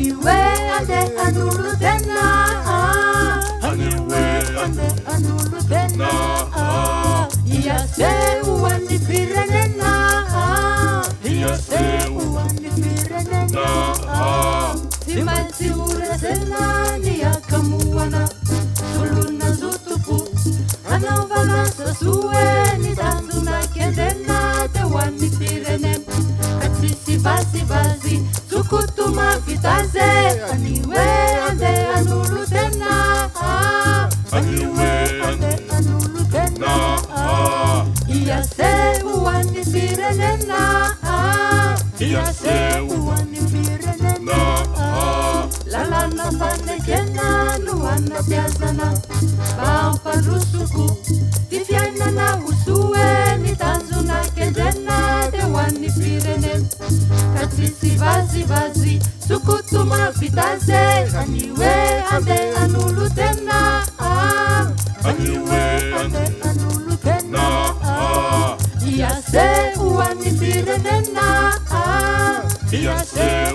Anyway, ande anulutena. Anyway, ande anulutena. Iyase uwani pirenena. Iyase uwani pirenena. Simansi urasena niyakamuana. Suluna zutupu. Anavana sasue ni tanzuna kendena. Te wani pirenen. Katsisi basi. Sukutuma vitaze. Anyway, ande anulutena. Anyway, ande anulutena. Iyase uwani pirenena. Iyase uwani pirenena. Lalana fanekena nuana piazana. Bamparusuku tifiana na usue ni tanzuna kendena. Te wani pirenen. Katsisi basi. Sukutuma vitaze. Anyway, ande anulutena. Anyway, ande anulutena. Iyase uwani pirenena. Iyase